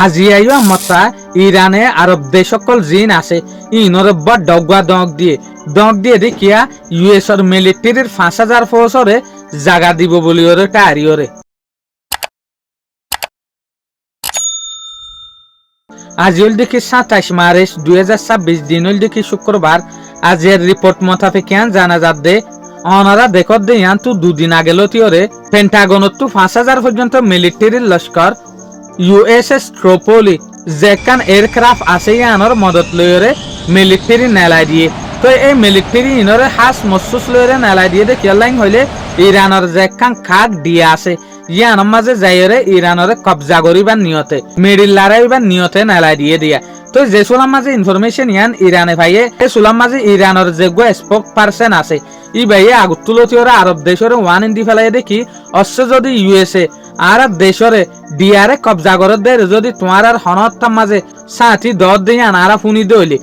আজি আইও মতা ইরানে আরব দেশ সকল জিন আছে ইনর বড় ডগা দগ দিয়ে দেখিয়া ইউএসর মিলিটারির 5000 ফৌজরে জাগা দিব বলি ওরে টারিওরে আজ হল দেখি 27 মার্চ 2026 দিন হল দেখি শুক্রবার। আজের রিপোর্ট মোতাবেক জানা যাচ্ছে অনারা দেখত দে তো দুদিন আগে লতিওরে পেন্টাগনত তো 5000 পর্যন্ত মিলিটারির লস্কর ইউএসএস ট্রোপোলি যেখান এয়ারক্রাফট আছে ইয়ানোর মদত লইরে মিলিটারি নেলাই দিয়ে তো এই মিলিটারি ইনরে হাস মসুস লইরে নেলাই দিয়ে দেখি লাইন হইলে ইরানের যেখান খাক দিয়ে আছে ইয়ানোর মাঝে যাইরে ইরানের কবজা করিবার নিয়তে মিডিল লড়াইবার নিয়তে নেলাই দিয়ে দিয়া তো যে সুলাম মাঝে ইনফরমেশন ইয়ান ইরানে ভাইয়ে এই সুলাম মাঝে ইরানের যে স্পোক পার্সন আছে ই ভাইয়ে আগুত তুলতি ওরা আরব দেশরে ওয়ান ইন্দি ফেলাই দেখি অশ্ব যদি ইউএসএ আরব দেশরে ডিয়ারে কবজা করে দে যদি তোমার আর হনত্তার মাঝে সাথী দর দিয়ে আনারা ফুনি দইলে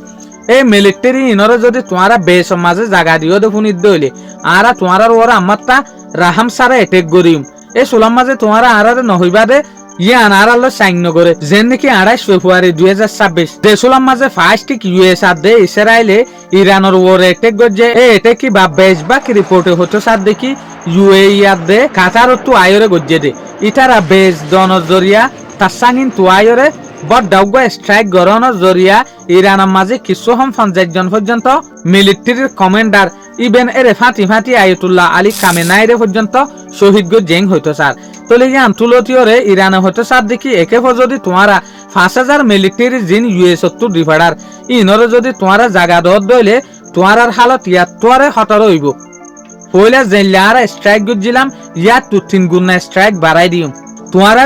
এই মিলিটারি ইনরে যদি তোমার বেশ মাঝে জায়গা দিও দে ফুনি দইলে আর তোমার ওরা আমারটা রাহাম সারা এটেক করিম এই সুলাম মাঝে তোমার আর নহইবা দে ইয়ান আর আল্লাহ সাইন করে যেন নাকি 28 ফেব্রুয়ারি 2026 দেশলাম মাঝে ফার্স্ট ইউএস আর দে ইসরায়েলে ইরানের ওরে এটেক গজে এ এটেক কি বা বেশ বা কি রিপোর্টে হতো সার দেখি ইউএই আর দে কাতার তো আয়রে গজে দে ইতারা বেশ দনর জরিয়া তার সাঙ্গিন তো আয়রে বড় ডাউগা স্ট্রাইক গরনের জরিয়া ইরানের মাঝে কিছু হম 50 জন পর্যন্ত মিলিটারির কমান্ডার ইবেন এরে ফাতি আয়াতুল্লাহ আলী খামেনাইরে পর্যন্ত শহীদ জেং হইতো স্যার তলে ইয়ান তুলতিওরে ইরানে হইতো স্যার দেখি একে যদি তোমারা 5000 মিলিটারি জিন ইউএস তো ডিফাডার ইনরে যদি তোমারা জায়গা দর দইলে তোমার হালত ইয়াতরে হটার হইব পয়লা জেলার স্ট্রাইক গুজিলাম ইয়া 2-3 গুণ স্ট্রাইক বাড়াই দিম তোমার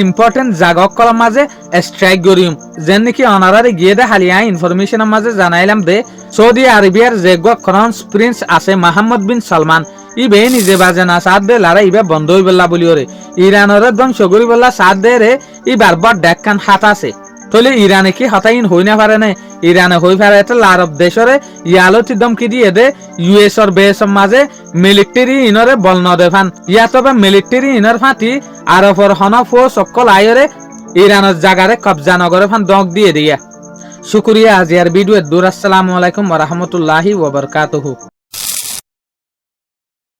ইম্পর্টেন্ট জাগক কলার মাঝে স্ট্রাইক করিম যেন নাকি অনারারে গিয়ে দে হালিয়া ইনফরমেশনের মাঝে জানাইলাম দে সৌদি আরবিয়ার যে ক্রাউন প্রিন্স আছে মোহাম্মদ বিন সালমান ইবে নিজে বাজে না সাথ দে লারা ইবে বন্ধ হই বললা বলি ওরে ইরানের ধ্বংস করি বললা সাথ দে রে ইবার বড় ডেকান হাত আছে তলে ইরানে কি হতাইন হই না পারে না ইরানে হই পারে এটা আরব দেশরে ইয়ালতি দমকি দিয়ে দে ইউএসর বেসর মাঝে মিলিটারি ইনরে বল ন দেফান ইয়া তবে মিলিটারি ইনর ফাতি আরবর হনফ ও সকল আয়রে ইরানের জাগারে কবজা নগরে ফান দগ দিয়ে দিয়া শুকরিয়া আজিয়ার ভিডিও দূর আসসালামু আলাইকুম ওয়া রাহমাতুল্লাহি ওয়া বারাকাতুহু।